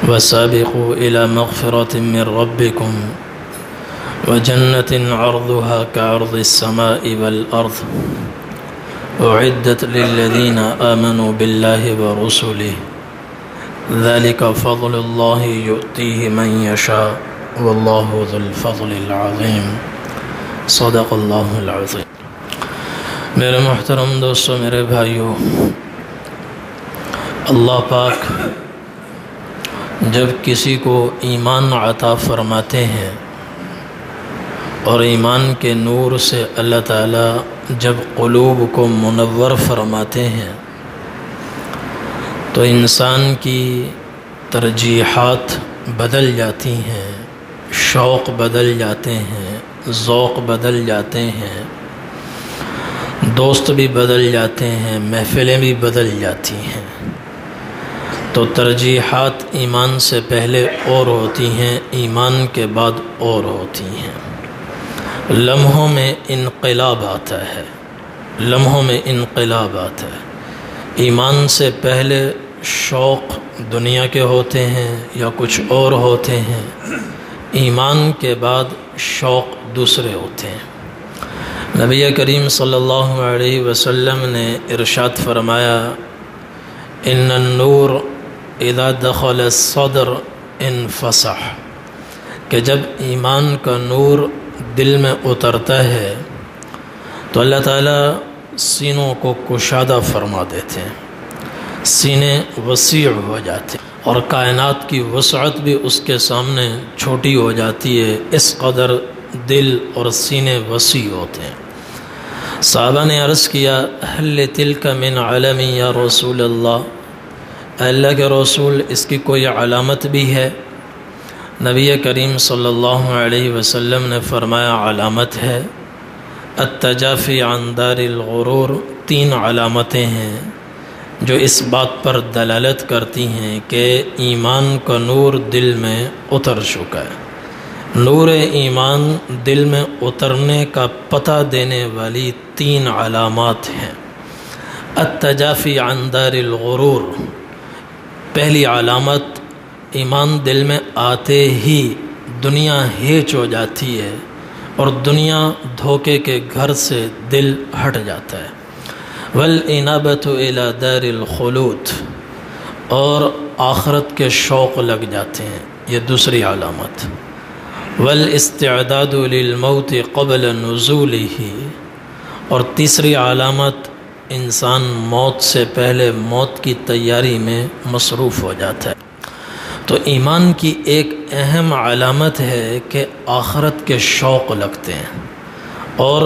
وسابقوا إلى مغفرة من ربكم وجنة عرضها كعرض السماء والأرض أعدت للذين آمنوا بالله ورسله ذلك فضل الله يؤتيه من يشاء والله ذو الفضل العظيم صدق اللہ العظیم۔ میرے محترم دوستو، میرے بھائیو، اللہ پاک جب کسی کو ایمان عطا فرماتے ہیں اور ایمان کے نور سے اللہ تعالیٰ جب قلوب کو منور فرماتے ہیں تو انسان کی ترجیحات بدل جاتی ہیں، شوق بدل جاتے ہیں، ذوق بدل جاتے ہیں، دوست بھی بدل جاتے ہیں، محفلیں بھی بدل جاتی ہیں۔ تو ترجیحات ایمان سے پہلے اور ہوتی ہیں، ایمان کے بعد اور ہوتی ہیں۔ لمحوں میں انقلاب آتا ہے، لمحوں میں انقلاب آتا ہے۔ ایمان سے پہلے شوق دنیا کے ہوتے ہیں یا کچھ اور ہوتے ہیں، ایمان کے بعد شوق دوسرے ہوتے ہیں۔ نبی کریم صلی اللہ علیہ وسلم نے ارشاد فرمایا، ان النور اذا دخل الصدر انفسح، کہ جب ایمان کا نور دل میں اترتا ہے تو اللہ تعالیٰ سینوں کو کشادہ فرما دیتے ہیں، سینے وسیع ہو جاتے ہیں اور کائنات کی وسعت بھی اس کے سامنے چھوٹی ہو جاتی ہے، اس قدر دل اور سینے وسیع ہوتے ہیں۔ صحابہ نے عرض کیا، هل تلک من علم یا رسول اللہ، اللہ کے رسول اس کی کوئی علامت بھی ہے؟ نبی کریم صلی اللہ علیہ وسلم نے فرمایا، علامت ہے، التجافی عن دار الغرور، 3 علامتیں ہیں جو اس بات پر دلالت کرتی ہیں کہ ایمان کا نور دل میں اتر چکا ہے۔ نور ایمان دل میں اترنے کا پتہ دینے والی 3 علامات ہیں۔ التجافی عن دار الغرور، پہلی علامت، ایمان دل میں آتے ہی دنیا ہیچ ہو جاتی ہے اور دنیا دھوکے کے گھر سے دل ہٹ جاتا ہے۔ والانابۃ الی دار الخلود، اور آخرت کے شوق لگ جاتے ہیں، یہ دوسری علامت۔ والاستعداد للموت قبل نزولہ، اور تیسری علامت، انسان موت سے پہلے موت کی تیاری میں مصروف ہو جاتا ہے۔ تو ایمان کی ایک اہم علامت ہے کہ آخرت کے شوق لگتے ہیں اور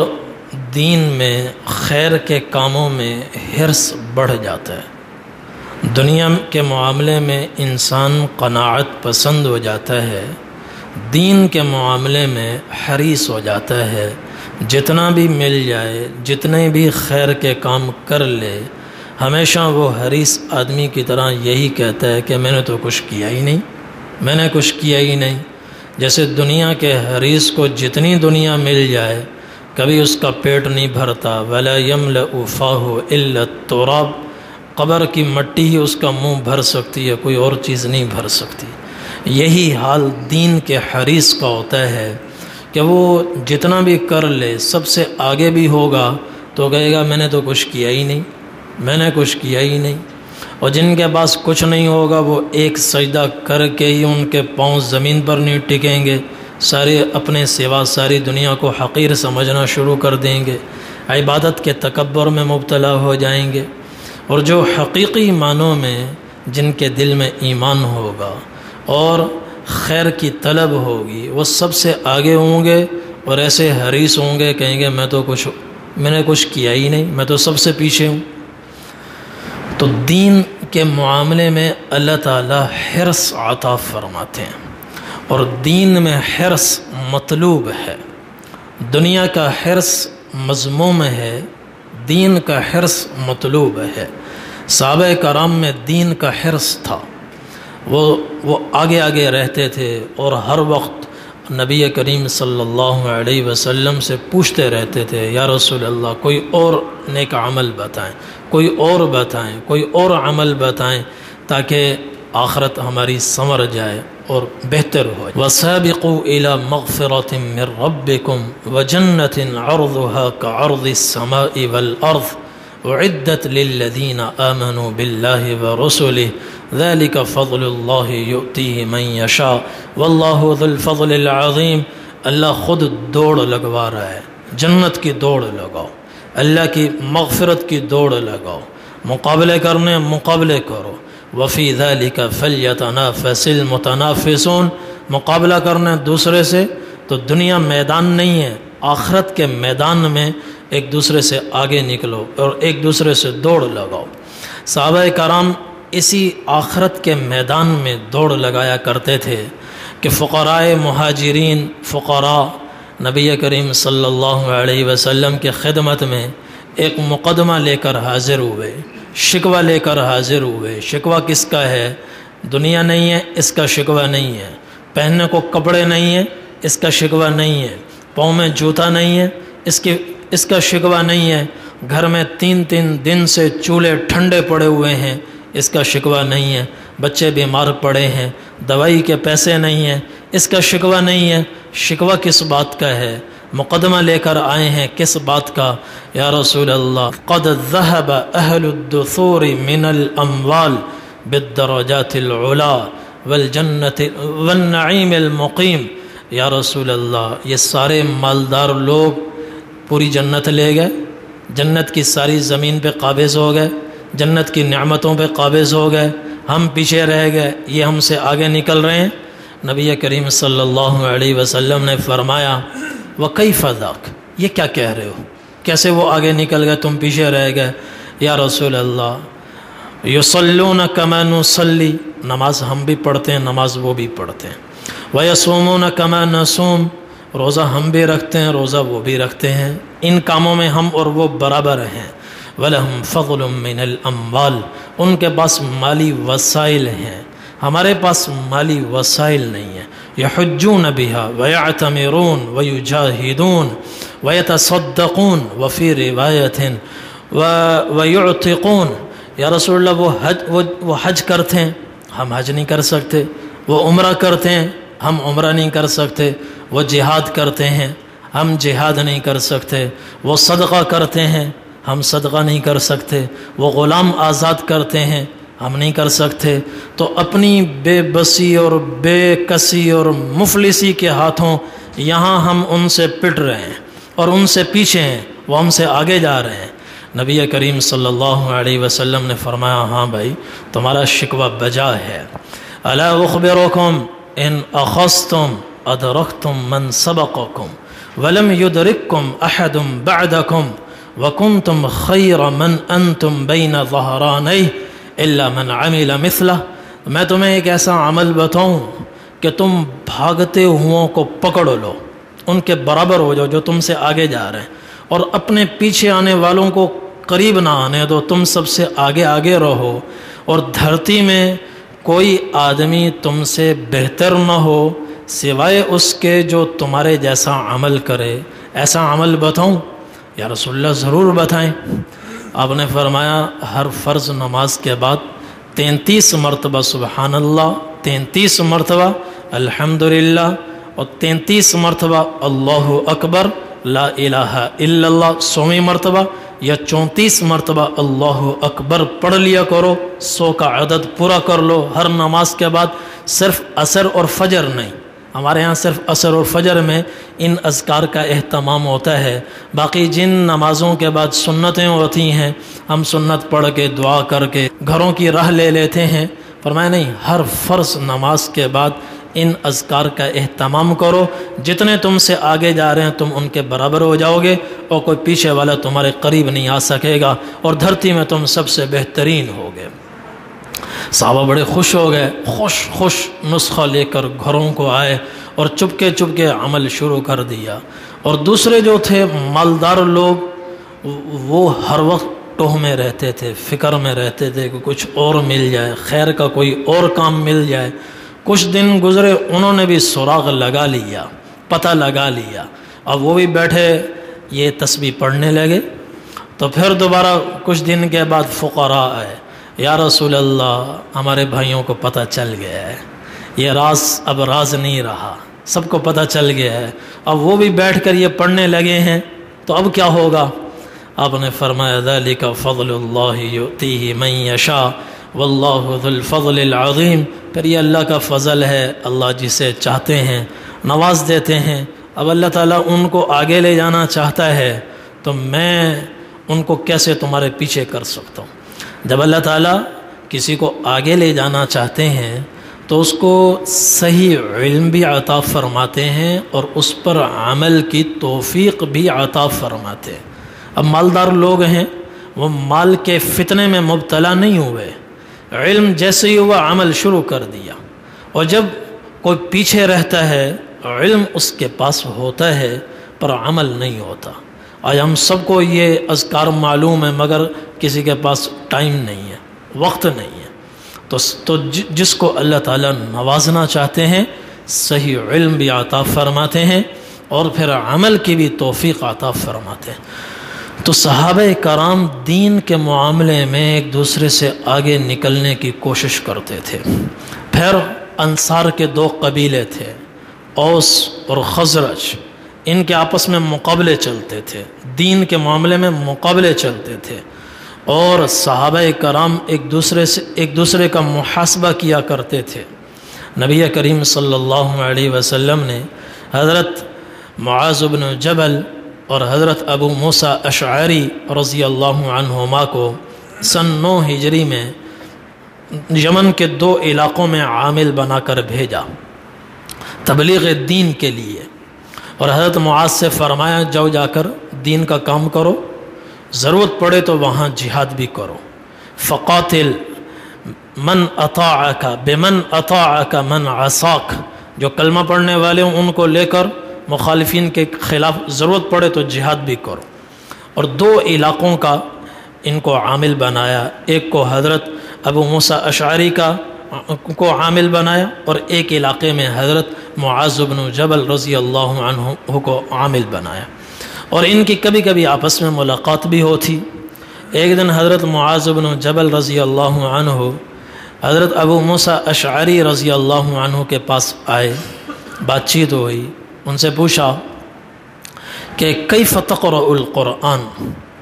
دین میں خیر کے کاموں میں حرص بڑھ جاتا ہے۔ دنیا کے معاملے میں انسان قناعت پسند ہو جاتا ہے، دین کے معاملے میں حریص ہو جاتا ہے، جتنا بھی مل جائے، جتنے بھی خیر کے کام کر لے، ہمیشہ وہ حریص آدمی کی طرح یہی کہتا ہے کہ میں نے تو کچھ کیا ہی نہیں، میں نے کچھ کیا ہی نہیں۔ جیسے دنیا کے حریص کو جتنی دنیا مل جائے کبھی اس کا پیٹ نہیں بھرتا، ولا یملأ فاہ الا التراب، قبر کی مٹی ہی اس کا منہ بھر سکتی ہے، کوئی اور چیز نہیں بھر سکتی۔ یہی حال دین کے حریص کا ہوتا ہے کہ وہ جتنا بھی کر لے، سب سے آگے بھی ہوگا تو کہے گا میں نے تو کچھ کیا ہی نہیں، میں نے کچھ کیا ہی نہیں۔ اور جن کے پاس کچھ نہیں ہوگا وہ ایک سجدہ کر کے ہی ان کے پاؤں زمین پر نہیں ٹکیں گے، سارے اپنے سوا ساری دنیا کو حقیر سمجھنا شروع کر دیں گے، عبادت کے تکبر میں مبتلا ہو جائیں گے۔ اور جو حقیقی معنوں میں جن کے دل میں ایمان ہوگا اور خیر کی طلب ہوگی، وہ سب سے آگے ہوں گے اور ایسے حریص ہوں گے، کہیں گے میں نے کچھ کیا ہی نہیں، میں تو سب سے پیچھے ہوں۔ تو دین کے معاملے میں اللہ تعالیٰ حرص عطا فرماتے ہیں، اور دین میں حرص مطلوب ہے۔ دنیا کا حرص مذموم ہے، دین کا حرص مطلوب ہے۔ صحابہ کرام میں دین کا حرص تھا، وہ آگے آگے رہتے تھے اور ہر وقت نبی کریم صلی اللہ علیہ وسلم سے پوچھتے رہتے تھے، یا رسول اللہ کوئی اور نیک عمل بتائیں، کوئی اور بتائیں، کوئی اور عمل بتائیں، تاکہ آخرت ہماری سنور جائے اور بہتر ہو. وَسَابِقُوا إِلَى مَغْفِرَةٍ مِّن رَبِّكُمْ وَجَنَّةٍ عَرْضُهَا كَعَرْضِ السَّمَاءِ وَالْأَرْضِ أُعِدَّتْ لِلَّذِينَ آمَنُوا بِاللَّهِ وَرُسُلِهِ ذَلِكَ فَضْلُ اللَّهِ يُؤْتِيهِ مَن يَشَاءُ وَاللَّهُ ذُو الْفَضْلِ الْعَظِيمِ. اللہ خود دوڑ لگوا رہا ہے. جنت کی دوڑ لگاؤ, اللہ کی مغفرت کی دوڑ لگاؤ, مقابلے کرو. وفی ذالک فلیتنافس المتنافسون. مقابلہ کرنا دوسرے سے تو دنیا میدان نہیں ہے, آخرت کے میدان میں ایک دوسرے سے آگے نکلو اور ایک دوسرے سے دوڑ لگاؤ. صحابہ کرام اسی آخرت کے میدان میں دوڑ لگایا کرتے تھے کہ فقراء مہاجرین, فقراء نبی کریم صلی اللہ علیہ وسلم کی خدمت میں ایک مقدمہ لے کر حاضر ہوئے, شکوہ لے کر حاضر ہوئے. شکوہ کس کا ہے؟ دنیا نہیں ہے, اس کا شکوہ نہیں ہے. پہننے کو کپڑے نہیں ہے, اس کا شکوہ نہیں ہے. پاؤں میں جوتا نہیں ہے, اس کا شکوہ نہیں ہے. گھر میں 3 دن سے چولہے ٹھنڈے پڑے ہوئے ہیں, اس کا شکوہ نہیں ہے. بچے بیمار پڑے ہیں, دوائی کے پیسے نہیں ہیں, اس کا شکوہ نہیں ہے. شکوہ کس بات کا ہے؟ مقدمہ لے کر آئے ہیں کس بات کا؟ یا رسول اللہ قد ذهب اہل الدثور من الاموال بالدرجات العلا والجنت والنعیم المقیم. یا رسول اللہ یہ سارے مالدار لوگ پوری جنت لے گئے, جنت کی ساری زمین پہ قابض ہو گئے, جنت کی نعمتوں پہ قابض ہو گئے, ہم پیچھے رہ گئے, یہ ہم سے آگے نکل رہے ہیں. نبی کریم صلی اللہ علیہ وسلم نے فرمایا وَكَيْفَ ذَاكَ, یہ کیا کہہ رہے ہو؟ کیسے وہ آگے نکل گئے تم پیچھے رہ گئے؟ یا رسول اللہ يُصَلُّونَ كَمَا نُصَلِّي, نماز ہم بھی پڑھتے ہیں, نماز وہ بھی پڑھتے ہیں. وَيَصُومُونَ كَمَا نَصُومُ, روزہ ہم بھی رکھتے ہیں, روزہ وہ بھی رکھتے ہیں. ان کاموں میں ہم اور وہ برابر ہیں. وَلَهُمْ فَضْلٌ مِّنَ الْأَمْوَالِ, ان کے پاس مالی وسائل ہیں, ہمارے پاس مالی وسائل نہیں ہیں. يحجون بها ويعتمرون ويجاهدون ويتصدقون وفي رواية ويعتقون. یا رسول اللہ وہ حج کرتے ہیں, ہم حج نہیں کر سکتے. وہ عمرہ کرتے ہیں, ہم عمرہ نہیں کر سکتے. وہ جہاد کرتے ہیں, ہم جہاد نہیں کر سکتے. وہ صدقہ کرتے ہیں, ہم صدقہ نہیں کر سکتے. وہ غلام آزاد کرتے ہیں, ہم نہیں کر سکتے. تو اپنی بے بسی اور بے کسی اور مفلسی کے ہاتھوں یہاں ہم ان سے پٹ رہے ہیں اور ان سے پیچھے ہیں, وہ ہم سے آگے جا رہے ہیں. نبی کریم صلی اللہ علیہ وسلم نے فرمایا ہاں بھائی تمہارا شکوہ بجا ہے. الا اخبرکم ان اخذتم ادرکتم من سبقکم ولم یدرککم احد بعدکم وکنتم خیر من انتم بین ظہرانی الا من عمل مثلہ. میں تمہیں ایک ایسا عمل بتاؤں کہ تم بھاگتے ہوں کو پکڑ لو, ان کے برابر ہو جاؤ جو تم سے آگے جا رہے ہیں, اور اپنے پیچھے آنے والوں کو قریب نہ آنے دو, تم سب سے آگے رہو. اور دھرتی میں کوئی آدمی تم سے بہتر نہ ہو سوائے اس کے جو تمہارے جیسا عمل کرے. ایسا عمل بتاؤں؟ یا رسول اللہ ضرور بتائیں. آپ نے فرمایا ہر فرض نماز کے بعد 33 مرتبہ سبحان اللہ, 33 مرتبہ الحمدللہ, اور 33 مرتبہ اللہ اکبر لا الہ الا اللہ. 100ویں مرتبہ یا 34 مرتبہ اللہ اکبر پڑھ لیا کرو. 100 کا عدد پورا کر لو ہر نماز کے بعد. صرف عصر اور فجر نہیں, ہمارے ہاں صرف عصر اور فجر میں ان اذکار کا اہتمام ہوتا ہے. باقی جن نمازوں کے بعد سنتیں ہوتی ہیں ہم سنت پڑھ کے دعا کر کے گھروں کی راہ لے لیتے ہیں. فرمایا نہیں, ہر فرض نماز کے بعد ان اذکار کا اہتمام کرو. جتنے تم سے آگے جا رہے ہیں تم ان کے برابر ہو جاؤ گے اور کوئی پیچھے والا تمہارے قریب نہیں آ سکے گا, اور دھرتی میں تم سب سے بہترین ہوگے. صحابہ بڑے خوش ہو گئے, خوش نسخہ لے کر گھروں کو آئے اور چپکے عمل شروع کر دیا. اور دوسرے جو تھے مالدار لوگ وہ ہر وقت ٹوہ میں رہتے تھے, فکر میں رہتے تھے کہ کچھ اور مل جائے, خیر کا کوئی اور کام مل جائے. کچھ دن گزرے, انہوں نے بھی سراغ لگا لیا, پتہ لگا لیا. اب وہ بھی بیٹھے یہ تسبیح پڑھنے لگے. تو پھر دوبارہ کچھ دن کے بعد فقراء آئے, یا رسول اللہ ہمارے بھائیوں کو پتہ چل گیا ہے، یہ راز اب راز نہیں رہا، سب کو پتہ چل گیا ہے، اب وہ بھی بیٹھ کر یہ پڑھنے لگے ہیں تو اب کیا ہوگا؟ آپ نے فرمایا ذالک فضل اللہ یؤتیہ من یشاء واللہ ذو الفضل العظیم، پھر یہ اللہ کا فضل ہے، اللہ جسے چاہتے ہیں نواز دیتے ہیں۔ اب اللہ تعالیٰ ان کو آگے لے جانا چاہتا ہے تو میں ان کو کیسے تمہارے پیچھے کر سکتا ہوں؟ جب اللہ تعالیٰ کسی کو آگے لے جانا چاہتے ہیں تو اس کو صحیح علم بھی عطا فرماتے ہیں اور اس پر عمل کی توفیق بھی عطا فرماتے ہیں۔ اب مالدار لوگ ہیں، وہ مال کے فتنے میں مبتلا نہیں ہوئے، علم جیسے ہی ہوا عمل شروع کر دیا، اور جب کوئی پیچھے رہتا ہے علم اس کے پاس ہوتا ہے پر عمل نہیں ہوتا۔ آج ہم سب کو یہ اذکار معلوم ہے مگر کسی کے پاس ٹائم نہیں ہے، وقت نہیں ہے۔ تو جس کو اللہ تعالیٰ نوازنا چاہتے ہیں صحیح علم بھی عطا فرماتے ہیں اور پھر عمل کی بھی توفیق عطا فرماتے ہیں۔ تو صحابہ کرام دین کے معاملے میں ایک دوسرے سے آگے نکلنے کی کوشش کرتے تھے۔ پھر انصار کے دو قبیلے تھے، اوس اور خزرج، ان کے آپس میں مقابلے چلتے تھے، دین کے معاملے میں مقابلے چلتے تھے، اور صحابہ کرام ایک دوسرے کا محاسبہ کیا کرتے تھے۔ نبی کریم صلی اللہ علیہ وسلم نے حضرت معاذ بن جبل اور حضرت ابو موسیٰ اشعری رضی اللہ عنہما کو سن 9 ہجری میں یمن کے 2 علاقوں میں عامل بنا کر بھیجا تبلیغ دین کے لیے، اور حضرت معاذ سے فرمایا جاؤ جا کر دین کا کام کرو، ضرورت پڑے تو وہاں جہاد بھی کرو۔ فقاتل من اطاعک بمن اطاعک من عصاک، جو کلمہ پڑھنے والے ہوں ان کو لے کر مخالفین کے خلاف ضرورت پڑے تو جہاد بھی کرو۔ اور 2 علاقوں کا ان کو عامل بنایا، ایک کو حضرت ابو موسیٰ اشعری کو عامل بنایا اور ایک علاقے میں حضرت معاذ بن جبل رضی اللہ عنہ کو عامل بنایا، اور ان کی کبھی کبھی آپس میں ملاقات بھی ہوتی۔ ایک دن حضرت معاذ بن جبل رضی اللہ عنہ حضرت ابو موسیٰ اشعری رضی اللہ عنہ کے پاس آئے، بات چیت ہوئی، ان سے پوچھا کہ کیف تقرأ القرآن،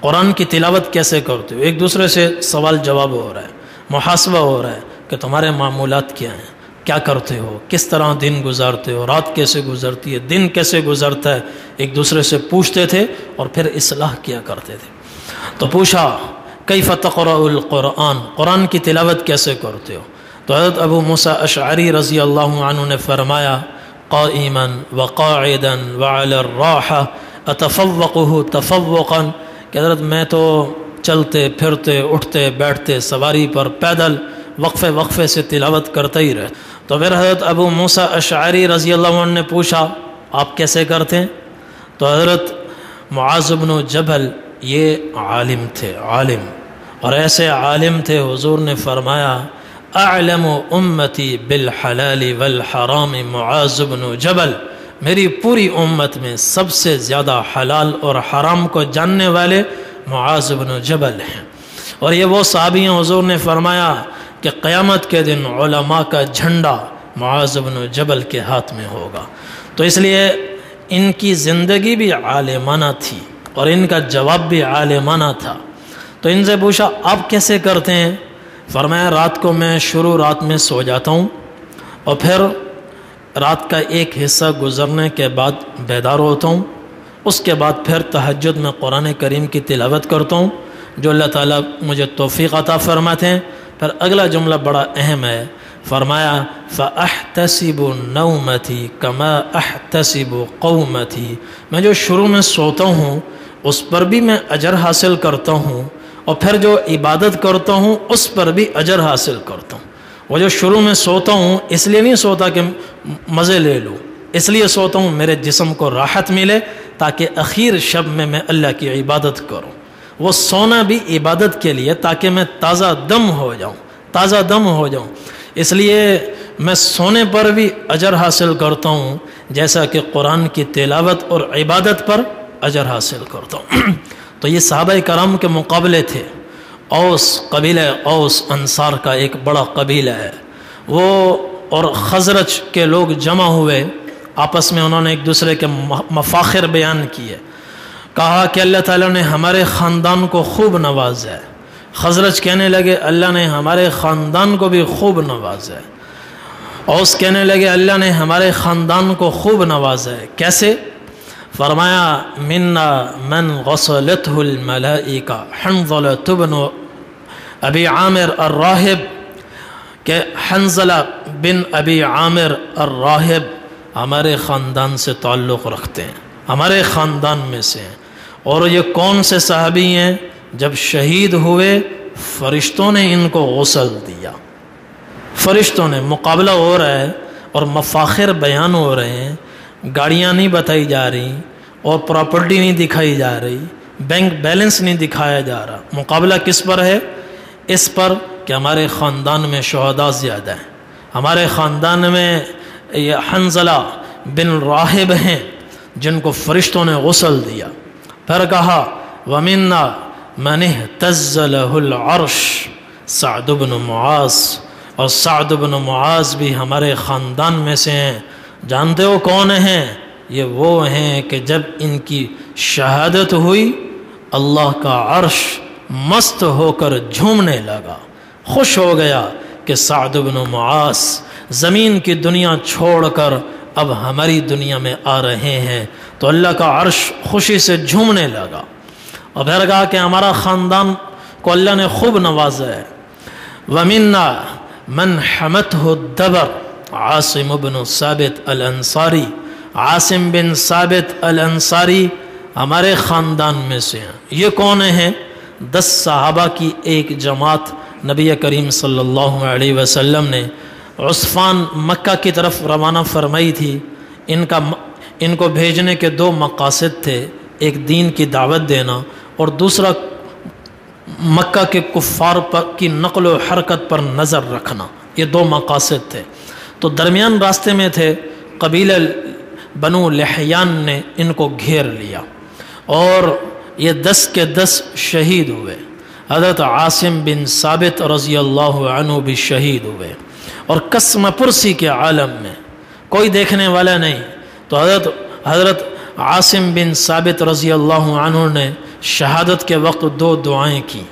قرآن کی تلاوت کیسے کرتے ہو؟ ایک دوسرے سے سوال جواب ہو رہا ہے، محاسبہ ہو رہا ہے کہ تمہارے معمولات کیا ہیں، کیا کرتے ہو، کس طرح دن گزارتے ہو، رات کیسے گزرتی ہے، دن کیسے گزرتا ہے، ایک دوسرے سے پوچھتے تھے اور پھر اصلاح کیا کرتے تھے۔ تو پوچھا کیف تقرأ القرآن، قرآن کی تلاوت کیسے کرتے ہو؟ تو حضرت ابو موسیٰ اشعری رضی اللہ عنہ نے فرمایا قائما وقاعدا وعلى الراحة اتفوقه تفوقا، کہ حضرت میں تو چلتے پھرتے اٹھتے بیٹھتے سواری پر پیدل وقفے سے تلاوت کرتا ہی رہے۔ تو پھر حضرت ابو موسیٰ اشعری رضی اللہ عنہ نے پوچھا آپ کیسے کرتے ہیں؟ تو حضرت معاذ بن جبل یہ عالم تھے، عالم، اور ایسے عالم تھے حضور نے فرمایا اعلم امتی بالحلال والحرام معاذ بن جبل، میری پوری امت میں سب سے زیادہ حلال اور حرام کو جاننے والے معاذ بن جبل ہیں۔ اور یہ وہ صحابی ہیں، حضور نے فرمایا کہ قیامت کے دن علماء کا جھنڈا معاذ بن جبل کے ہاتھ میں ہوگا۔ تو اس لیے ان کی زندگی بھی عالمانہ تھی اور ان کا جواب بھی عالمانہ تھا۔ تو ان سے پوچھا آپ کیسے کرتے ہیں؟ فرمایا رات کو میں رات میں سو جاتا ہوں اور پھر رات کا ایک حصہ گزرنے کے بعد بیدار ہوتا ہوں، اس کے بعد پھر تہجد میں قرآن کریم کی تلاوت کرتا ہوں جو اللہ تعالیٰ مجھے توفیق عطا فرماتے ہیں۔ پھر اگلا جملہ بڑا اہم ہے، فرمایا فَأَحْتَسِبُ نَوْمَتِي كَمَا أَحْتَسِبُ قَوْمَتِي، میں جو شروع میں سوتا ہوں اس پر بھی میں اجر حاصل کرتا ہوں، اور پھر جو عبادت کرتا ہوں اس پر بھی اجر حاصل کرتا ہوں۔ وہ جو شروع میں سوتا ہوں اس لیے نہیں سوتا کہ مزے لے لوں، اس لیے سوتا ہوں میرے جسم کو راحت ملے تاکہ اخیر شب میں اللہ کی عبادت کروں۔ وہ سونا بھی عبادت کے لیے تاکہ میں تازہ دم ہو جاؤں، اس لیے میں سونے پر بھی اجر حاصل کرتا ہوں جیسا کہ قرآن کی تلاوت اور عبادت پر اجر حاصل کرتا ہوں۔ تو یہ صحابہ کرام کے مقابلے تھے، اوس قبیلہ اوس انصار کا ایک بڑا قبیلہ ہے، وہ اور خزرج کے لوگ جمع ہوئے، آپس میں انہوں نے ایک دوسرے کے مفاخر بیان کیے، کہا کہ اللہ تعالیٰ نے ہمارے خاندان کو خوب نوازا ہے۔ خزرج کہنے لگے اللہ نے ہمارے خاندان کو بھی خوب نوازا ہے۔ اوس کہنے لگے اللہ نے ہمارے خاندان کو خوب نوازا ہے۔ کیسے؟ فرمایا منا من غسلتہ الملائکہ حنظلہ بن ابی عامر الراہب، کہ حنظلہ بن ابی عامر الراہب ہمارے خاندان سے تعلق رکھتے ہیں، ہمارے خاندان میں سے ہیں۔ اور یہ کون سے صحابی ہیں؟ جب شہید ہوئے فرشتوں نے ان کو غسل دیا، فرشتوں نے، مقابلہ ہو رہا ہے اور مفاخر بیان ہو رہے ہیں، گاڑیاں نہیں بتائی جا رہی اور پراپرٹی نہیں دکھائی جا رہی، بینک بیلنس نہیں دکھایا جا رہا، مقابلہ کس پر ہے؟ اس پر کہ ہمارے خاندان میں شہداء زیادہ ہیں، ہمارے خاندان میں یہ حنظلہ بن راہب ہیں جن کو فرشتوں نے غسل دیا۔ پھر کہا وَمِنَّا مَنِ اهْتَزَّ لَهُ الْعَرْشِ سعد بن معاذ، اور سعد بن معاذ بھی ہمارے خاندان میں سے ہیں۔ جانتے ہو کون ہیں؟ یہ وہ ہیں کہ جب ان کی شہادت ہوئی اللہ کا عرش مست ہو کر جھومنے لگا، خوش ہو گیا کہ سعد بن معاذ زمین کی دنیا چھوڑ کر اب ہماری دنیا میں آ رہے ہیں، تو اللہ کا عرش خوشی سے جھومنے لگا۔ اور پھر کہا کہ ہمارا خاندان کو اللہ نے خوب نوازا ہے۔ وَمِنَّا مَنْ حَمَتْهُ الدَّبَرُ عاصم بن ثابت الانصاری، عاصم بن ثابت الانصاری ہمارے خاندان میں سے ہیں۔ یہ کون ہیں؟ 10 صحابہ کی ایک جماعت نبی کریم صلی اللہ علیہ وسلم نے عثفان مکہ کی طرف روانہ فرمائی تھی۔ ان کو بھیجنے کے 2 مقاصد تھے، ایک دین کی دعوت دینا اور دوسرا مکہ کے کفار کی نقل و حرکت پر نظر رکھنا، یہ 2 مقاصد تھے۔ تو درمیان راستے میں تھے، قبیلہ بنو لحیان نے ان کو گھیر لیا اور یہ 10 کے 10 شہید ہوئے۔ حضرت عاصم بن ثابت رضی اللہ عنہ بھی شہید ہوئے، اور قسم پرسی کے عالم میں کوئی دیکھنے والا نہیں، تو حضرت عاصم بن ثابت رضی اللہ عنہ نے شہادت کے وقت 2 دعائیں کی۔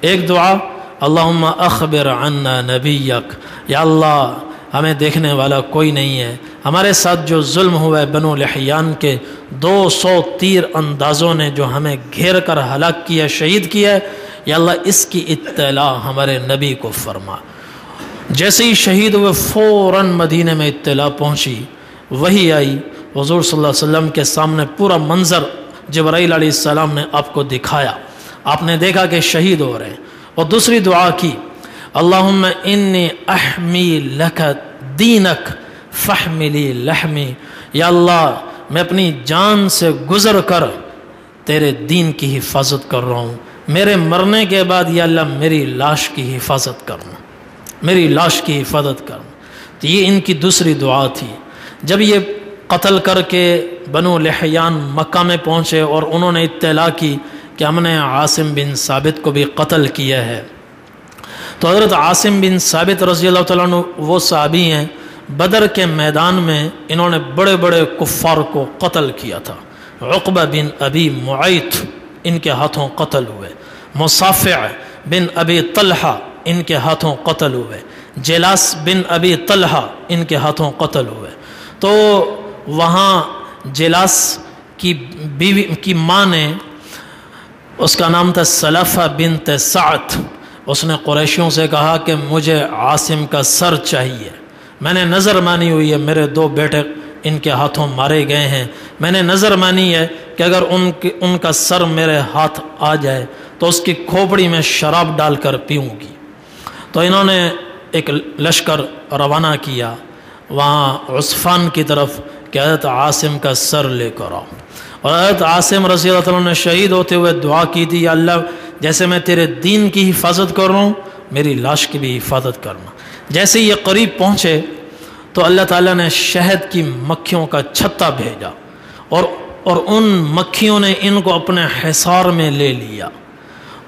ایک دعا اللہم اخبر عنا نبیک، یا اللہ ہمیں دیکھنے والا کوئی نہیں ہے، ہمارے ساتھ جو ظلم ہوا ہے بنو لحیان کے 200 تیر اندازوں نے جو ہمیں گھیر کر ہلاک کیا، شہید کیا ہے، یا اللہ اس کی اطلاع ہمارے نبی کو فرما۔ جیسے ہی شہید ہوئے فوراً مدینہ میں اطلاع پہنچی، وہی آئی، حضور صلی اللہ علیہ وسلم کے سامنے پورا منظر جبرائیل علیہ السلام نے آپ کو دکھایا، آپ نے دیکھا کہ شہید ہو رہے ہیں۔ اور دوسری دعا کی اللہم انی احمی لک دینک فحملی لحمی، یا اللہ میں اپنی جان سے گزر کر تیرے دین کی حفاظت کر رہا ہوں، میرے مرنے کے بعد یا اللہ میری لاش کی حفاظت کرنا، میری لاش کی حفاظت کرنا۔ تو یہ ان کی دوسری دعا تھی۔ جب یہ قتل کر کے بنو لحیان مکہ میں پہنچے اور انہوں نے اطلاع کی کہ ہم نے عاصم بن ثابت کو بھی قتل کیا ہے، تو حضرت عاصم بن ثابت رضی اللہ تعالیٰ عنہ وہ صحابی ہیں، بدر کے میدان میں انہوں نے بڑے بڑے کفار کو قتل کیا تھا۔ عقبہ بن ابی معیط ان کے ہاتھوں قتل ہوئے، مصافع بن ابی طلحہ ان کے ہاتھوں قتل ہوئے، جلاس بن ابی طلحہ ان کے ہاتھوں قتل ہوئے۔ تو وہاں جلاس کی بیوی کی ماں نے، اس کا نام تھا سلفہ بنت سعد، اس نے قریشیوں سے کہا کہ مجھے عاصم کا سر چاہیے، میں نے نظر مانی ہوئی ہے میرے 2 بیٹے ان کے ہاتھوں مارے گئے ہیں، میں نے نظر مانی ہے کہ اگر ان کا سر میرے ہاتھ آ جائے تو اس کی کھوپڑی میں شراب ڈال کر پیوں گی۔ تو انہوں نے ایک لشکر روانہ کیا وہاں عثفان کی طرف کہ حضرت عاصم کا سر لے کر آؤ، اور حضرت عاصم رضی اللہ عنہ نے شہید ہوتے ہوئے دعا کی تھی، یا اللہ جیسے میں تیرے دین کی حفاظت کر رہا ہوں میری لاش کی بھی حفاظت کرنا۔ جیسے یہ قریب پہنچے تو اللہ تعالیٰ نے شہد کی مکھیوں کا چھتا بھیجا، اور ان مکھیوں نے ان کو اپنے حصار میں لے لیا،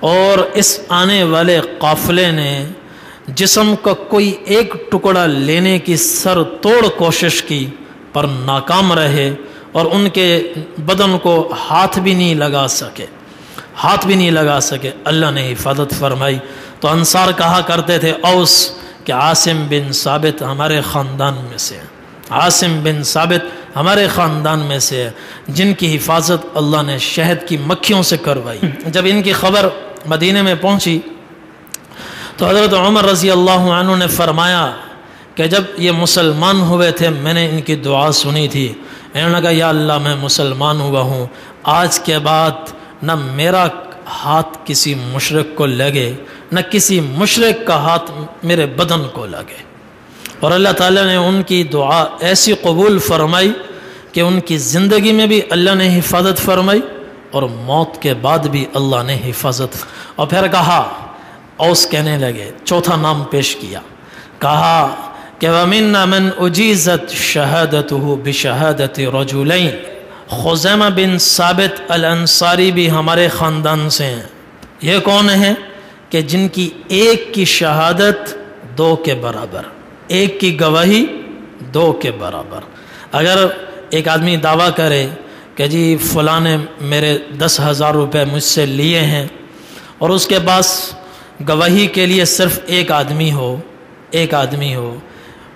اور اس آنے والے قافلے نے جسم کا کوئی ایک ٹکڑا لینے کی سر توڑ کوشش کی پر ناکام رہے، اور ان کے بدن کو ہاتھ بھی نہیں لگا سکے، اللہ نے حفاظت فرمائی۔ تو انصار کہا کرتے تھے اوس کہ عاصم بن ثابت ہمارے خاندان میں سے ہے، عاصم بن ثابت ہمارے خاندان میں سے ہے، جن کی حفاظت اللہ نے شہد کی مکھیوں سے کروائی۔ جب ان کی خبر مدینے میں پہنچی تو حضرت عمر رضی اللہ عنہ نے فرمایا کہ جب یہ مسلمان ہوئے تھے میں نے ان کی دعا سنی تھی، انہوں نے کہا یا اللہ میں مسلمان ہوا ہوں، آج کے بعد نہ میرا ہاتھ کسی مشرک کو لگے نہ کسی مشرک کا ہاتھ میرے بدن کو لگے۔ اور اللہ تعالیٰ نے ان کی دعا ایسی قبول فرمائی کہ ان کی زندگی میں بھی اللہ نے حفاظت فرمائی اور موت کے بعد بھی اللہ نے حفاظت۔ اور پھر کہا، اوس کہنے لگے، چوتھا نام پیش کیا، کہا کہ وَمِنَّا مَنْ أُجِيزَتْ شَهَادَتُهُ بِشَهَادَةِ رَجُلَيْنِ، خزیمہ بن ثابت الانصاری بھی ہمارے خاندان سے ہیں۔ یہ کون ہیں کہ جن کی ایک کی شہادت دو کے برابر، ایک کی گواہی دو کے برابر۔ اگر ایک آدمی دعویٰ کرے کہ جی فلاں نے میرے 10,000 روپے مجھ سے لیے ہیں، اور اس کے پاس گواہی کے لیے صرف ایک آدمی ہو،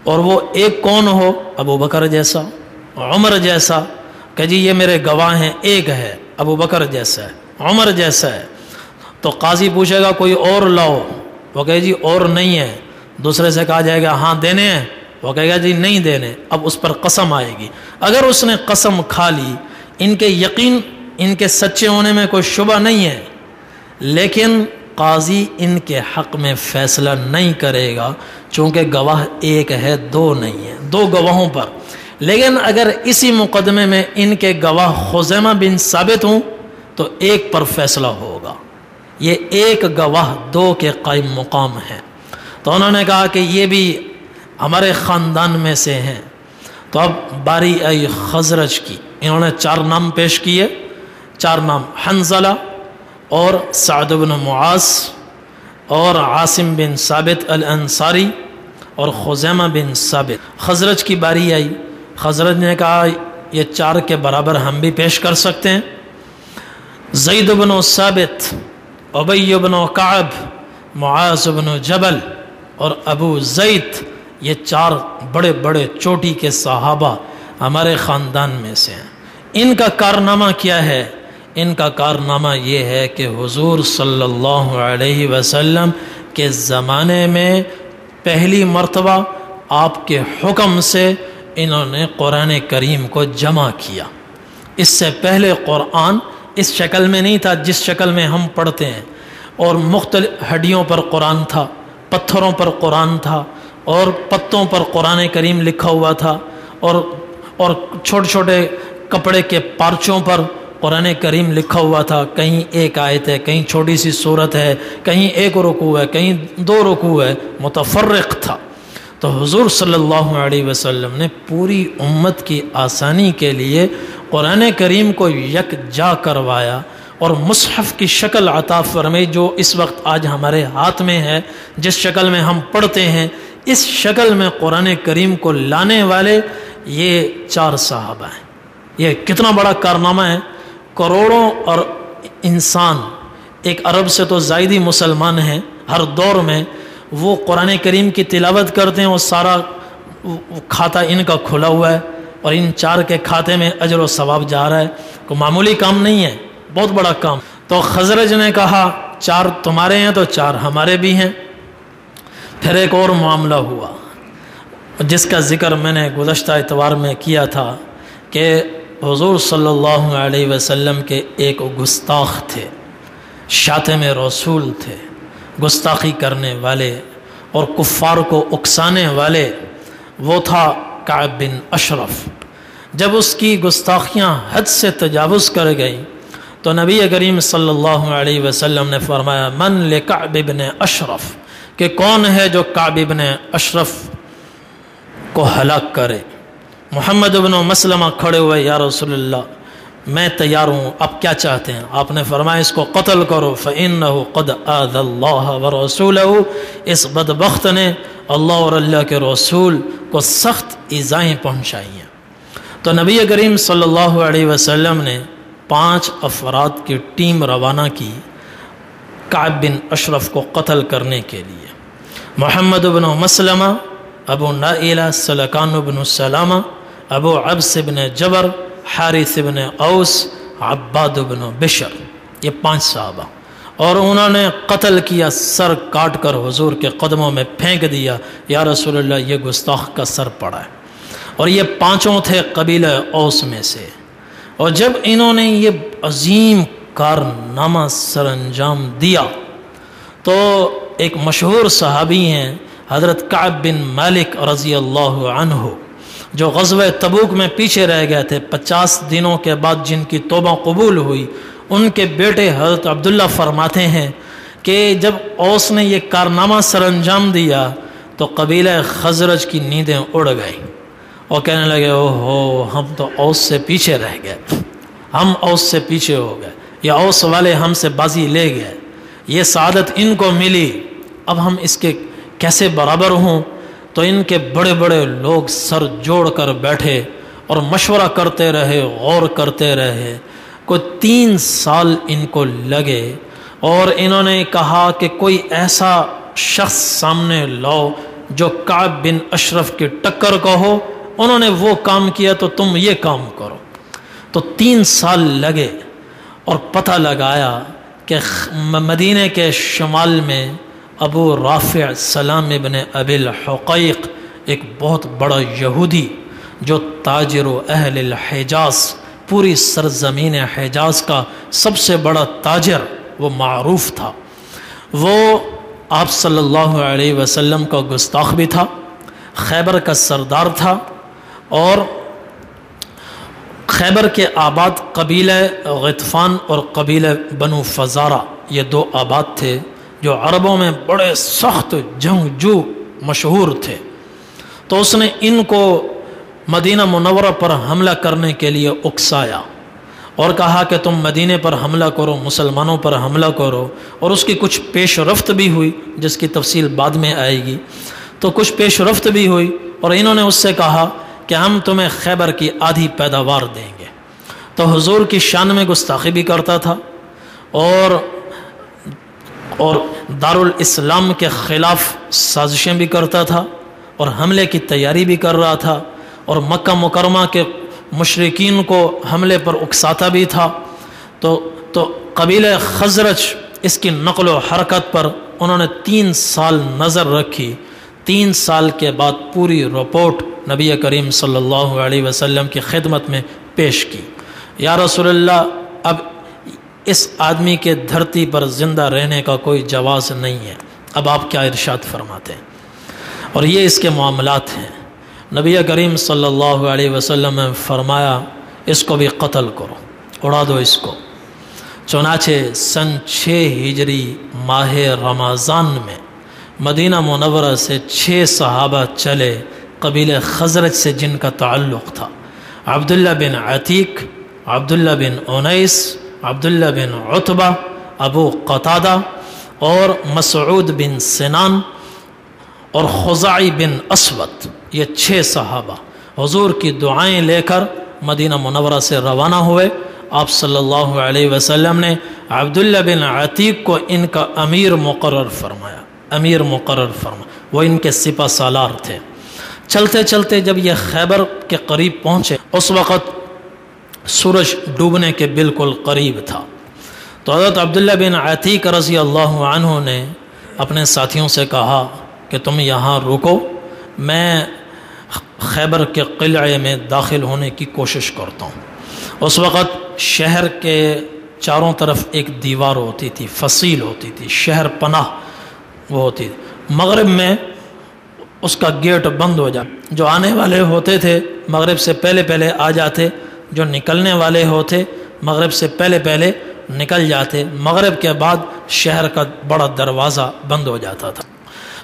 اور وہ ایک کون ہو؟ ابو بکر جیسا، عمر جیسا، کہ جی یہ میرے گواہ ہیں، ایک ہے ابو بکر جیسا ہے، عمر جیسا ہے، تو قاضی پوچھے گا کوئی اور لاؤ، وہ کہے جی اور نہیں ہے، دوسرے سے کہا جائے گا ہاں دینے ہیں، وہ کہے گا جی نہیں دینے، اب اس پر قسم آئے گی۔ اگر اس نے قسم کھا لی، ان کے یقین، ان کے سچے ہونے میں کوئی شبہ نہیں ہے، لیکن قاضی ان کے حق میں فیصلہ نہیں کرے گا، چونکہ گواہ ایک ہے، دو نہیں ہے، دو گواہوں پر۔ لیکن اگر اسی مقدمے میں ان کے گواہ خزیمہ بن ثابت ہوں تو ایک پر فیصلہ ہوگا، یہ ایک گواہ دو کے قائم مقام ہے۔ تو انہوں نے کہا کہ یہ بھی ہمارے خاندان میں سے ہیں۔ تو اب باری آئی خزرج کی، انہوں نے 4 نام پیش کیے، 4 نام، حنظلہ اور سعد بن معاذ اور عاصم بن ثابت الانصاری اور خزیمہ بن ثابت۔ خزرج کی باری آئی، خزرج نے کہا یہ 4 کے برابر ہم بھی پیش کر سکتے ہیں۔ زید بن ثابت، ابی بن کعب، معاذ بن جبل اور ابو زید، یہ 4 بڑے بڑے چوٹی کے صحابہ ہمارے خاندان میں سے ہیں۔ ان کا کارنامہ کیا ہے؟ ان کا کارنامہ یہ ہے کہ حضور صلی اللہ علیہ وسلم کے زمانے میں پہلی مرتبہ آپ کے حکم سے انہوں نے قرآن کریم کو جمع کیا۔ اس سے پہلے قرآن اس شکل میں نہیں تھا جس شکل میں ہم پڑھتے ہیں، اور مختلف ہڈیوں پر قرآن تھا، پتھروں پر قرآن تھا، اور پتوں پر قرآن کریم لکھا ہوا تھا، اور چھوٹے چھوٹے کپڑے کے پارچوں پر قرآن کریم لکھا ہوا تھا، کہیں ایک آیت ہے، کہیں چھوٹی سی سورت ہے، کہیں ایک رکوع ہے، کہیں 2 رکوع ہے، متفرق تھا۔ تو حضور صلی اللہ علیہ وسلم نے پوری امت کی آسانی کے لیے قرآن کریم کو یکجا کروایا اور مصحف کی شکل عطا فرمائی، جو اس وقت آج ہمارے ہاتھ میں ہے، جس شکل میں ہم پڑھتے ہیں، اس شکل میں قرآن کریم کو لانے والے یہ 4 صحابہ ہیں۔ یہ کتنا بڑا کارنامہ ہے! کروڑوں اور انسان، ایک ارب سے تو زائد ہی مسلمان ہیں ہر دور میں، وہ قرآن کریم کی تلاوت کرتے ہیں، اور سارا کھاتا ان کا کھلا ہوا ہے، اور ان 4 کے کھاتے میں اجر و ثواب جا رہا ہے۔ کوئی معمولی کام نہیں ہے، بہت بڑا کام۔ تو خزرج نے کہا 4 تمہارے ہیں تو 4 ہمارے بھی ہیں۔ پھر ایک اور معاملہ ہوا جس کا ذکر میں نے گزشتہ اتوار میں کیا تھا کہ حضور صلی اللہ علیہ وسلم کے ایک گستاخ تھے، شاتم رسول تھے، گستاخی کرنے والے اور کفار کو اکسانے والے، وہ تھا کعب بن اشرف۔ جب اس کی گستاخیاں حد سے تجاوز کر گئی تو نبی کریم صلی اللہ علیہ وسلم نے فرمایا من لکعب بن اشرف، کہ کون ہے جو کعب بن اشرف کو ہلاک کرے۔ محمد بن مسلمہ کھڑے ہوئے، یا رسول اللہ میں تیار ہوں، آپ کیا چاہتے ہیں؟ آپ نے فرمایا اس کو قتل کرو، فَإِنَّهُ قَدْ آذَى اللَّهَ وَرَسُولَهُ، اس بدبخت نے اللہ اور اللہ کے رسول کو سخت ایذائیں پہنچائی ہیں۔ تو نبی کریم صلی اللہ علیہ وسلم نے 5 افراد کی ٹیم روانہ کی کعب بن اشرف کو قتل کرنے کے لیے۔ محمد بن مسلمہ، ابو نائلہ، سلکان بن سلامہ، ابو عبس بن جبر، حارث بن اوس، عباد بن بشر، یہ 5 صحابہ، اور انہوں نے قتل کیا، سر کاٹ کر حضور کے قدموں میں پھینک دیا، یا رسول اللہ یہ گستاخ کا سر پڑا ہے۔ اور یہ 5 تھے قبیلہ اوس میں سے۔ اور جب انہوں نے یہ عظیم کارنامہ سر انجام دیا تو ایک مشہور صحابی ہیں حضرت کعب بن مالک رضی اللہ عنہ، جو غزوہ تبوک میں پیچھے رہ گئے تھے، 50 دنوں کے بعد جن کی توبہ قبول ہوئی، ان کے بیٹے حضرت عبداللہ فرماتے ہیں کہ جب اوس نے یہ کارنامہ سر انجام دیا تو قبیلہ خزرج کی نیندیں اڑ گئیں اور کہنے لگے اوہو ہم تو اوس سے پیچھے رہ گئے، ہم اوس سے پیچھے ہو گئے، یا اوس والے ہم سے بازی لے گئے، یہ سعادت ان کو ملی، اب ہم اس کے کیسے برابر ہوں؟ تو ان کے بڑے بڑے لوگ سر جوڑ کر بیٹھے اور مشورہ کرتے رہے، غور کرتے رہے، کوئی 3 سال ان کو لگے، اور انہوں نے کہا کہ کوئی ایسا شخص سامنے لاؤ جو کعب بن اشرف کی ٹکر کو ہو، انہوں نے وہ کام کیا تو تم یہ کام کرو۔ تو 3 سال لگے اور پتہ لگایا کہ مدینہ کے شمال میں ابو رافع سلام ابن ابی الحقیق، ایک بہت بڑا یہودی جو تاجر و اہل الحجاز، پوری سرزمین حجاز کا سب سے بڑا تاجر وہ معروف تھا، وہ آپ صلی اللہ علیہ وسلم کا گستاخ بھی تھا، خیبر کا سردار تھا، اور خیبر کے آباد قبیلہ غطفان اور قبیلہ بنو فزارہ، یہ 2 آباد تھے جو عربوں میں بڑے سخت جنگجو مشہور تھے۔ تو اس نے ان کو مدینہ منورہ پر حملہ کرنے کے لیے اکسایا اور کہا کہ تم مدینے پر حملہ کرو، مسلمانوں پر حملہ کرو، اور اس کی کچھ پیش رفت بھی ہوئی جس کی تفصیل بعد میں آئے گی۔ تو کچھ پیش رفت بھی ہوئی اور انہوں نے اس سے کہا کہ ہم تمہیں خیبر کی آدھی پیداوار دیں گے۔ تو حضور کی شان میں گستاخی بھی کرتا تھا اور دارالاسلام کے خلاف سازشیں بھی کرتا تھا اور حملے کی تیاری بھی کر رہا تھا، اور مکہ مکرمہ کے مشرکین کو حملے پر اکساتا بھی تھا۔ تو قبیلہ خزرج اس کی نقل و حرکت پر انہوں نے 3 سال نظر رکھی۔ 3 سال کے بعد پوری رپورٹ نبی کریم صلی اللہ علیہ وسلم کی خدمت میں پیش کی، یا رسول اللہ اب اس آدمی کے دھرتی پر زندہ رہنے کا کوئی جواز نہیں ہے، اب آپ کیا ارشاد فرماتے ہیں؟ اور یہ اس کے معاملات ہیں۔ نبی کریم صلی اللہ علیہ وسلم نے فرمایا اس کو بھی قتل کرو، اڑا دو اس کو۔ چنانچہ سن 6 ہجری ماہ رمضان میں مدینہ منورہ سے 6 صحابہ چلے قبیلہ خزرج سے جن کا تعلق تھا، عبداللہ بن عتیق، عبداللہ بن انیس، عبداللہ بن عتبہ، ابو قتادہ اور مسعود بن سنان اور خزاعی بن اسود، یہ 6 صحابہ حضور کی دعائیں لے کر مدینہ منورہ سے روانہ ہوئے۔ آپ صلی اللہ علیہ وسلم نے عبداللہ بن عتیق کو ان کا امیر مقرر فرمایا، امیر مقرر فرمایا، وہ ان کے سپہ سالار تھے۔ چلتے چلتے جب یہ خیبر کے قریب پہنچے، اس وقت سورج ڈوبنے کے بالکل قریب تھا، تو حضرت عبداللہ بن عتیق رضی اللہ عنہ نے اپنے ساتھیوں سے کہا کہ تم یہاں رکو، میں خیبر کے قلعے میں داخل ہونے کی کوشش کرتا ہوں۔ اس وقت شہر کے چاروں طرف ایک دیوار ہوتی تھی، فصیل ہوتی تھی، شہر پناہ وہ ہوتی تھی، مغرب میں اس کا گیٹ بند ہو جاتا، جو آنے والے ہوتے تھے مغرب سے پہلے پہلے آ جاتے، جو نکلنے والے ہوتے مغرب سے پہلے پہلے نکل جاتے، مغرب کے بعد شہر کا بڑا دروازہ بند ہو جاتا تھا۔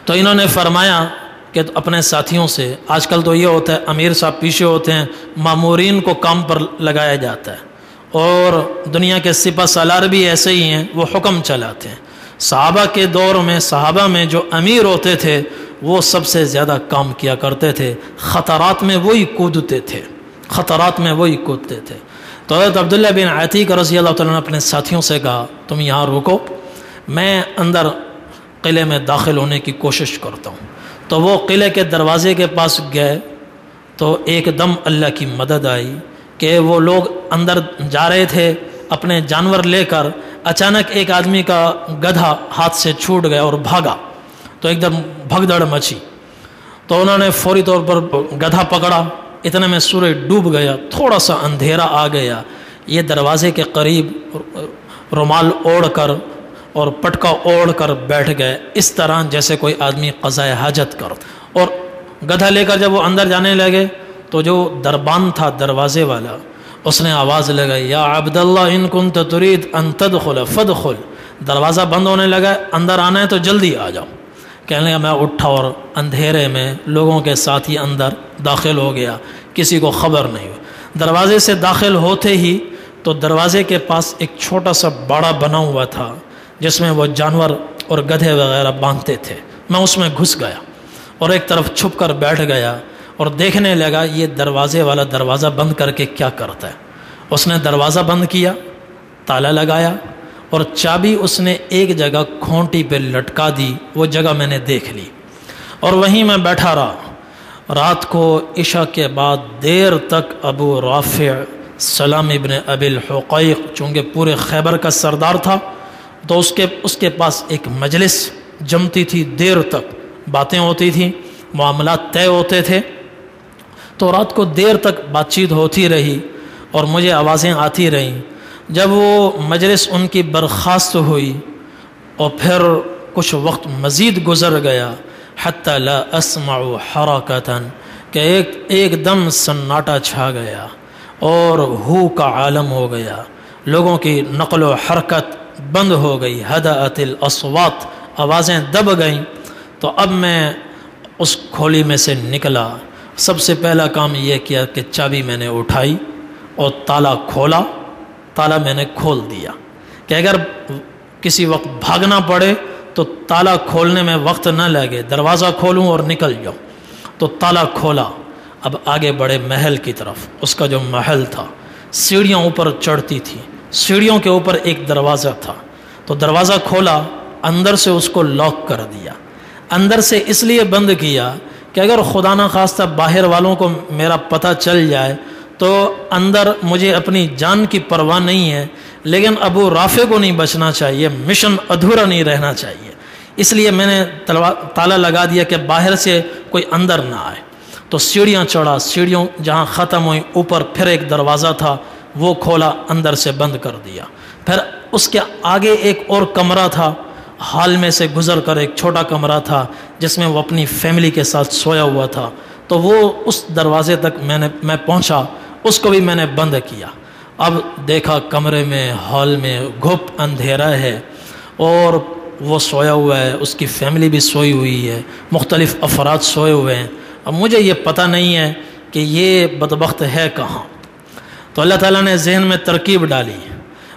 تو انہوں نے فرمایا کہ اپنے ساتھیوں سے، آج کل تو یہ ہوتا ہے امیر صاحب پیچھے ہوتے ہیں، مامورین کو کام پر لگایا جاتا ہے، اور دنیا کے سپہ سالار بھی ایسے ہی ہیں، وہ حکم چلاتے ہیں۔ صحابہ کے دور میں، صحابہ میں جو امیر ہوتے تھے وہ سب سے زیادہ کام کیا کرتے تھے، خطرات میں وہی کودتے تھے، خطرات میں وہی کودتے تھے۔ تو حضرت عبداللہ بن عتیق رضی اللہ تعالیٰ نے اپنے ساتھیوں سے کہا تم یہاں رکو، میں اندر قلعے میں داخل ہونے کی کوشش کرتا ہوں۔ تو وہ قلعے کے دروازے کے پاس گئے تو ایک دم اللہ کی مدد آئی کہ وہ لوگ اندر جا رہے تھے اپنے جانور لے کر، اچانک ایک آدمی کا گدھا ہاتھ سے چھوٹ گیا اور بھاگا، تو ایک دم بھگدڑ مچی۔ تو انہوں نے فوری طور پر گدھا پکڑا، اتنے میں سورج ڈوب گیا، تھوڑا سا اندھیرا آ گیا۔ یہ دروازے کے قریب رومال اوڑھ کر اور پٹکا اوڑھ کر بیٹھ گئے، اس طرح جیسے کوئی آدمی قضائے حاجت کر۔ اور گدھا لے کر جب وہ اندر جانے لگے تو جو دربان تھا دروازے والا، اس نے آواز لگائی یا عبداللہ ان کنت ترید ان تدخل فادخل۔ دروازہ بند ہونے لگا، اندر آنا ہے تو جلدی آ جاؤ۔ کہنے لگا میں اٹھا اور اندھیرے میں لوگوں کے ساتھ ہی اندر داخل ہو گیا، کسی کو خبر نہیں ہوئی۔ دروازے سے داخل ہوتے ہی تو دروازے کے پاس ایک چھوٹا سا باڑا بنا ہوا تھا جس میں وہ جانور اور گدھے وغیرہ باندھتے تھے۔ میں اس میں گھس گیا اور ایک طرف چھپ کر بیٹھ گیا اور دیکھنے لگا یہ دروازے والا دروازہ بند کر کے کیا کرتا ہے۔ اس نے دروازہ بند کیا، تالا لگایا اور چابی اس نے ایک جگہ کھونٹی پہ لٹکا دی، وہ جگہ میں نے دیکھ لی اور وہیں میں بیٹھا رہا۔ رات کو عشاء کے بعد دیر تک ابو رافع سلام ابن ابی الحقیق چونکہ پورے خیبر کا سردار تھا تو اس کے پاس ایک مجلس جمتی تھی، دیر تک باتیں ہوتی تھیں، معاملات طے ہوتے تھے۔ تو رات کو دیر تک بات چیت ہوتی رہی اور مجھے آوازیں آتی رہیں۔ جب وہ مجلس ان کی برخاست ہوئی اور پھر کچھ وقت مزید گزر گیا، حتی لا اسمع حرکتا، کہ ایک دم سناٹا چھا گیا اور ہو کا عالم ہو گیا، لوگوں کی نقل و حرکت بند ہو گئی، ہدأت الاصوات، آوازیں دب گئیں۔ تو اب میں اس کھولی میں سے نکلا، سب سے پہلا کام یہ کیا کہ چابی میں نے اٹھائی اور تالا کھولا، تالا میں نے کھول دیا کہ اگر کسی وقت بھاگنا پڑے تو تالا کھولنے میں وقت نہ لگے، دروازہ کھولوں اور نکل جاؤں۔ تو تالا کھولا، اب آگے بڑھے محل کی طرف۔ اس کا جو محل تھا سیڑھیاں اوپر چڑھتی تھی، سیڑھیوں کے اوپر ایک دروازہ تھا، تو دروازہ کھولا، اندر سے اس کو لاک کر دیا۔ اندر سے اس لیے بند کیا کہ اگر خدا نخواستہ باہر والوں کو میرا پتہ چل جائے تو اندر مجھے اپنی جان کی پرواہ نہیں ہے، لیکن ابو رافع کو نہیں بچنا چاہیے، مشن ادھورا نہیں رہنا چاہیے، اس لیے میں نے تالا لگا دیا کہ باہر سے کوئی اندر نہ آئے۔ تو سیڑھیاں چڑھا، سیڑھیوں جہاں ختم ہوئی اوپر پھر ایک دروازہ تھا، وہ کھولا، اندر سے بند کر دیا۔ پھر اس کے آگے ایک اور کمرہ تھا، ہال میں سے گزر کر ایک چھوٹا کمرہ تھا جس میں وہ اپنی فیملی کے ساتھ سویا ہوا تھا۔ تو وہ اس دروازے تک میں پہنچا، اس کو بھی میں نے بند کیا۔ اب دیکھا کمرے میں، ہال میں گھپ اندھیرا ہے اور وہ سویا ہوا ہے، اس کی فیملی بھی سوئی ہوئی ہے، مختلف افراد سوئے ہوئے ہیں۔ اب مجھے یہ پتہ نہیں ہے کہ یہ بدبخت ہے کہاں۔ تو اللہ تعالیٰ نے ذہن میں ترکیب ڈالی،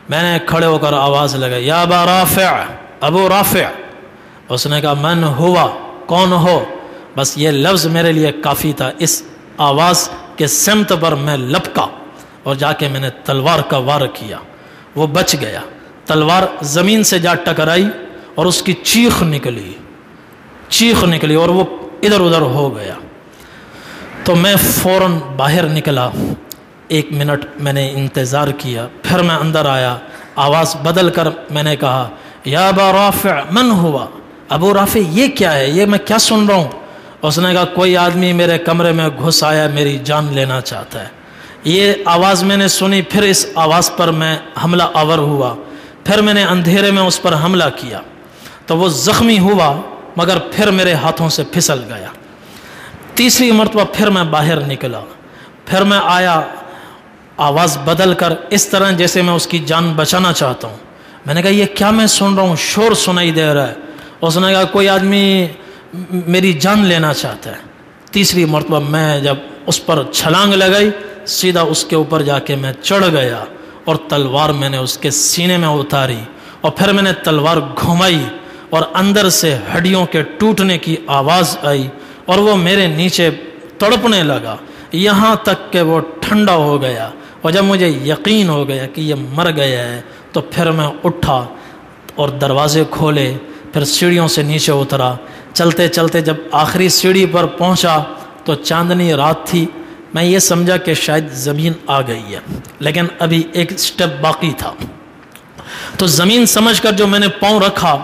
میں نے کھڑے ہو کر آواز لگائی یا ابا رافع، ابو رافع۔ اس نے کہا من ہوا، کون ہو؟ بس یہ لفظ میرے لیے کافی تھا۔ اس آواز کے سمت پر میں لپکا اور جا کے میں نے تلوار کا وار کیا، وہ بچ گیا۔ تلوار زمین سے جا ٹکرائی اور اس کی چیخ نکلی اور وہ ادھر ادھر ہو گیا۔ تو میں فوراً باہر نکلا، 1 منٹ میں نے انتظار کیا، پھر میں اندر آیا، آواز بدل کر میں نے کہا یا ابا رافع من ہوا، ابو رافع یہ کیا ہے، یہ میں کیا سن رہا ہوں؟ اس نے کہا کوئی آدمی میرے کمرے میں گھس آیا، میری جان لینا چاہتا ہے۔ یہ آواز میں نے سنی، پھر اس آواز پر میں حملہ آور ہوا، پھر میں نے اندھیرے میں اس پر حملہ کیا تو وہ زخمی ہوا مگر پھر میرے ہاتھوں سے پھسل گیا۔ تیسری مرتبہ پھر میں باہر نکلا، پھر میں آیا آواز بدل کر اس طرح جیسے میں اس کی جان بچانا چاہتا ہوں۔ میں نے کہا یہ کیا میں سن رہا ہوں، شور سنائی دے رہا ہے۔ اس نے کہا کوئی آدمی میری جان لینا چاہتا ہے۔ تیسری مرتبہ میں جب اس پر چھلانگ لگائی، سیدھا اس کے اوپر جا کے میں چڑھ گیا اور تلوار میں نے اس کے سینے میں اتاری اور پھر میں نے تلوار گھمائی اور اندر سے ہڈیوں کے ٹوٹنے کی آواز آئی اور وہ میرے نیچے تڑپنے لگا یہاں تک کہ وہ ٹھنڈا ہو گیا، اور جب مجھے یقین ہو گیا کہ یہ مر گیا ہے تو پھر میں اٹھا اور دروازے کھولے، پھر سیڑھیوں سے نیچے اترا۔ چلتے چلتے جب آخری سیڑھی پر پہنچا تو چاندنی رات تھی، میں یہ سمجھا کہ شاید زمین آ گئی ہے، لیکن ابھی ایک سٹیپ باقی تھا۔ تو زمین سمجھ کر جو میں نے پاؤں رکھا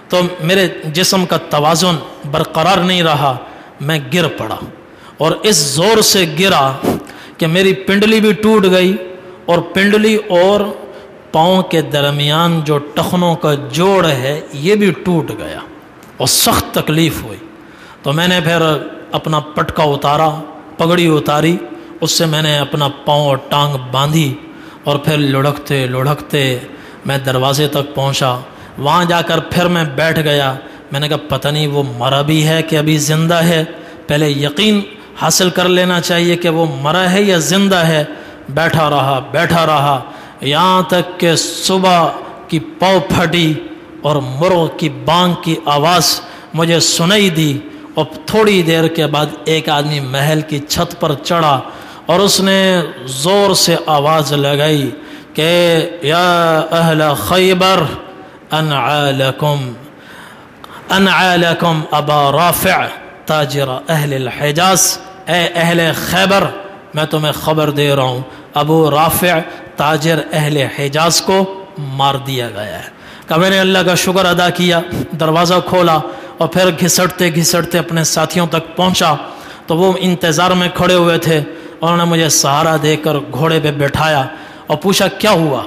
تو میرے جسم کا توازن برقرار نہیں رہا، میں گر پڑا اور اس زور سے گرا کہ میری پنڈلی بھی ٹوٹ گئی، اور پنڈلی اور پاؤں کے درمیان جو ٹخنوں کا جوڑ ہے یہ بھی ٹوٹ گیا اور سخت تکلیف ہوئی۔ تو میں نے پھر اپنا پٹکا اتارا، پگڑی اتاری، اس سے میں نے اپنا پاؤں اور ٹانگ باندھی اور پھر لڑکتے لڑکتے میں دروازے تک پہنچا۔ وہاں جا کر پھر میں بیٹھ گیا، میں نے کہا پتہ نہیں وہ مرا بھی ہے کہ ابھی زندہ ہے، پہلے یقین حاصل کر لینا چاہیے کہ وہ مرا ہے یا زندہ ہے۔ بیٹھا رہا یہاں تک کہ صبح کی پاؤں پھٹی اور مرغ کی بانگ کی آواز مجھے سنائی دی، اور تھوڑی دیر کے بعد ایک آدمی محل کی چھت پر چڑھا اور اس نے زور سے آواز لگائی کہ یا اہل خیبر انعا لکم ابا رافع تاجر اہل الحجاز، اے اہل خیبر میں تمہیں خبر دے رہا ہوں، ابو رافع تاجر اہل حجاز کو مار دیا گیا ہے۔ کہ میں نے اللہ کا شکر ادا کیا، دروازہ کھولا اور پھر گھسٹتے گھسٹتے اپنے ساتھیوں تک پہنچا تو وہ انتظار میں کھڑے ہوئے تھے، اور انہوں نے مجھے سہارا دے کر گھوڑے پہ بٹھایا اور پوچھا کیا ہوا؟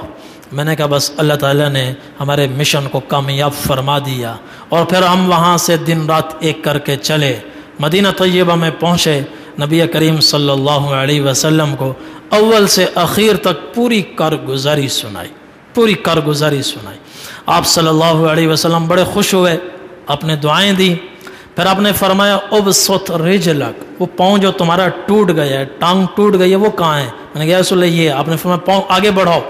میں نے کہا بس اللہ تعالیٰ نے ہمارے مشن کو کامیاب فرما دیا، اور پھر ہم وہاں سے دن رات ایک کر کے چلے، مدینہ طیبہ میں پہنچے، نبی کریم صلی اللہ علیہ وسلم کو اول سے اخیر تک پوری کارگزاری سنائی۔ آپ صلی اللہ علیہ وسلم بڑے خوش ہوئے، آپ نے دعائیں دی، پھر آپ نے فرمایا ابسط رجلک، وہ پاؤں جو تمہارا ٹوٹ گیا ہے، ٹانگ ٹوٹ گئی ہے، وہ کہاں ہے؟ میں نے کہا رسول اللہ یہ، آپ نے فرمایا پاؤں آگے بڑھاؤ،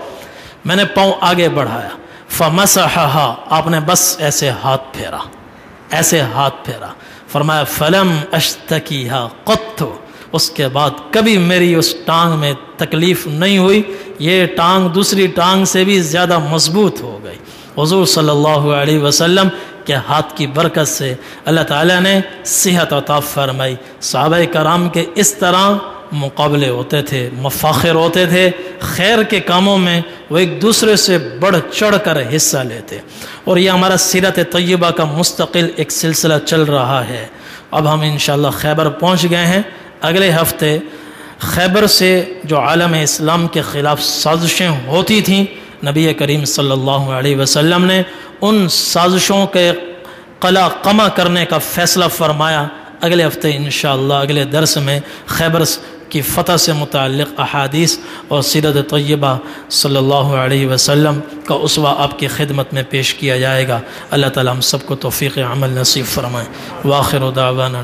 میں نے پاؤں آگے بڑھایا، فمسحھا، آپ نے بس ایسے ہاتھ پھیرا، فرمایا فلم اشتکیھا قط، اس کے بعد کبھی میری اس ٹانگ میں تکلیف نہیں ہوئی، یہ ٹانگ دوسری ٹانگ سے بھی زیادہ مضبوط ہو گئی۔ حضور صلی اللہ علیہ وسلم کے ہاتھ کی برکت سے اللہ تعالیٰ نے صحت عطا فرمائی۔ صحابہ کرام کے اس طرح مقابلے ہوتے تھے، مفاخر ہوتے تھے، خیر کے کاموں میں وہ ایک دوسرے سے بڑھ چڑھ کر حصہ لیتے، اور یہ ہمارا سیرت طیبہ کا مستقل ایک سلسلہ چل رہا ہے۔ اب ہم انشاءاللہ خیبر پہنچ گئے ہیں، اگلے ہفتے خیبر سے جو عالم اسلام کے خلاف سازشیں ہوتی تھیں، نبی کریم صلی اللہ علیہ وسلم نے ان سازشوں کے قلع قمع کرنے کا فیصلہ فرمایا۔ اگلے ہفتے انشاءاللہ اگلے درس میں خیبر کی فتح سے متعلق احادیث اور سیرت طیبہ صلی اللہ علیہ وسلم کا اسوہ آپ کی خدمت میں پیش کیا جائے گا۔ اللہ تعالیٰ ہم سب کو توفیق عمل نصیب فرمائے۔ وآخر دعوانا